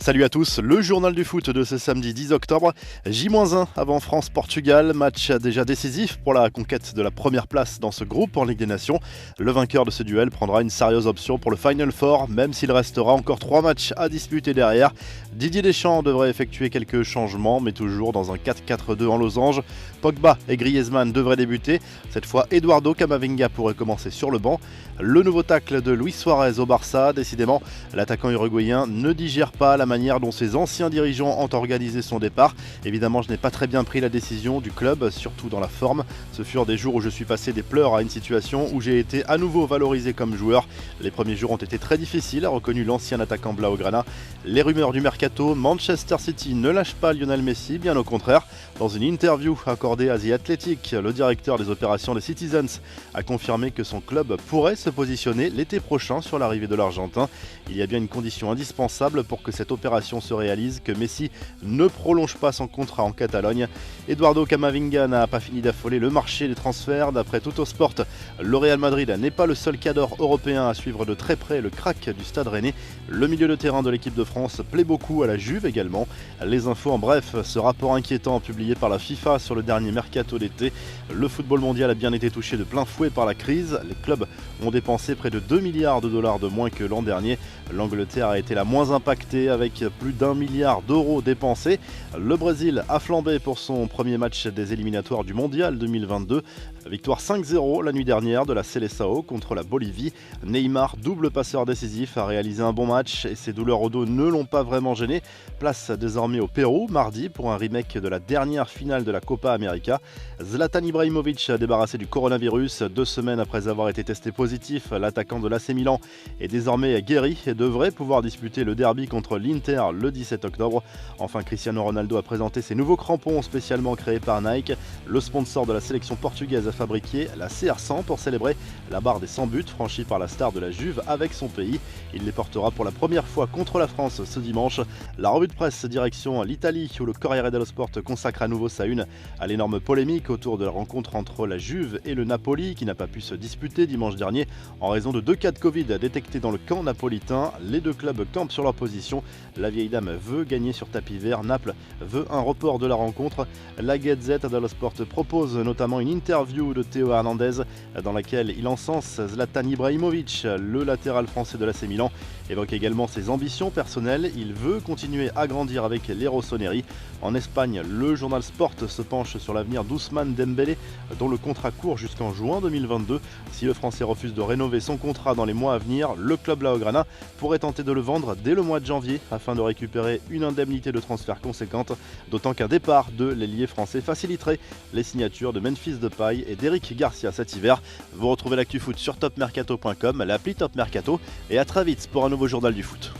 Salut à tous, le journal du foot de ce samedi 10 octobre, J-1 avant France-Portugal, match déjà décisif pour la conquête de la première place dans ce groupe en Ligue des Nations. Le vainqueur de ce duel prendra une sérieuse option pour le Final Four, même s'il restera encore 3 matchs à disputer derrière. Didier Deschamps devrait effectuer quelques changements, mais toujours dans un 4-4-2 en losange. Pogba et Griezmann devraient débuter, cette fois Eduardo Camavinga pourrait commencer sur le banc. Le nouveau tacle de Luis Suarez au Barça, décidément, l'attaquant uruguayen ne digère pas la manière dont ses anciens dirigeants ont organisé son départ. Évidemment, je n'ai pas très bien pris la décision du club, surtout dans la forme. Ce furent des jours où je suis passé des pleurs à une situation où j'ai été à nouveau valorisé comme joueur. Les premiers jours ont été très difficiles, a reconnu l'ancien attaquant blaugrana. Les rumeurs du mercato, Manchester City ne lâche pas Lionel Messi, bien au contraire. Dans une interview accordée à The Athletic, le directeur des opérations des Citizens a confirmé que son club pourrait se positionner l'été prochain sur l'arrivée de l'Argentin. Il y a bien une condition indispensable pour que cette opération se réalise, que Messi ne prolonge pas son contrat en Catalogne. Eduardo Camavinga n'a pas fini d'affoler le marché des transferts. D'après Tuttosport, le Real Madrid n'est pas le seul cadre européen à suivre de très près le crack du Stade Rennais. Le milieu de terrain de l'équipe de France plaît beaucoup à la Juve également. Les infos en bref, ce rapport inquiétant publié par la FIFA sur le dernier mercato d'été. Le football mondial a bien été touché de plein fouet par la crise. Les clubs ont dépensé près de 2 milliards de dollars de moins que l'an dernier. L'Angleterre a été la moins impactée avec plus d'1 milliard d'euros dépensés. Le Brésil a flambé pour son premier match des éliminatoires du Mondial 2022. Victoire 5-0 la nuit dernière de la Seleção contre la Bolivie. Neymar, double passeur décisif, a réalisé un bon match et ses douleurs au dos ne l'ont pas vraiment gêné. Place désormais au Pérou mardi pour un remake de la dernière finale de la Copa América. Zlatan Ibrahimovic débarrassé du coronavirus 2 semaines après avoir été testé positif. L'attaquant de l'AC Milan est désormais guéri et devrait pouvoir disputer le derby contre l'Inter le 17 octobre. Enfin, Cristiano Ronaldo a présenté ses nouveaux crampons spécialement créés par Nike. Le sponsor de la sélection portugaise a fabriqué la CR100 pour célébrer la barre des 100 buts franchis par la star de la Juve avec son pays. Il les portera pour la première fois contre la France ce dimanche. La revue de presse direction l'Italie où le Corriere dello Sport consacre à nouveau sa une à l'énorme polémique autour de la rencontre entre la Juve et le Napoli qui n'a pas pu se disputer dimanche dernier en raison de 2 cas de Covid détectés dans le camp napolitain. Les deux clubs campent sur leur position. La vieille dame veut gagner sur tapis vert. Naples veut un report de la rencontre. La Gazzetta dello Sport propose notamment une interview de Théo Hernandez dans laquelle il encense Zlatan Ibrahimovic. Le latéral français de l'AC Milan évoque également ses ambitions personnelles. Il veut continuer à grandir avec les Rossoneri. En Espagne, le journal Sport se penche sur l'avenir d'Ousmane Dembélé dont le contrat court jusqu'en juin 2022. Si le Français refuse de rénover son contrat dans les mois à venir, le club blaugrana pourrait tenter de le vendre dès le mois de janvier afin de récupérer une indemnité de transfert conséquente, d'autant qu'un départ de l'ailier français faciliterait les signatures de Memphis Depay et d'Eric Garcia cet hiver. Vous retrouvez l'actu foot sur topmercato.com, l'appli Top Mercato et à très vite pour un nouveau journal du foot.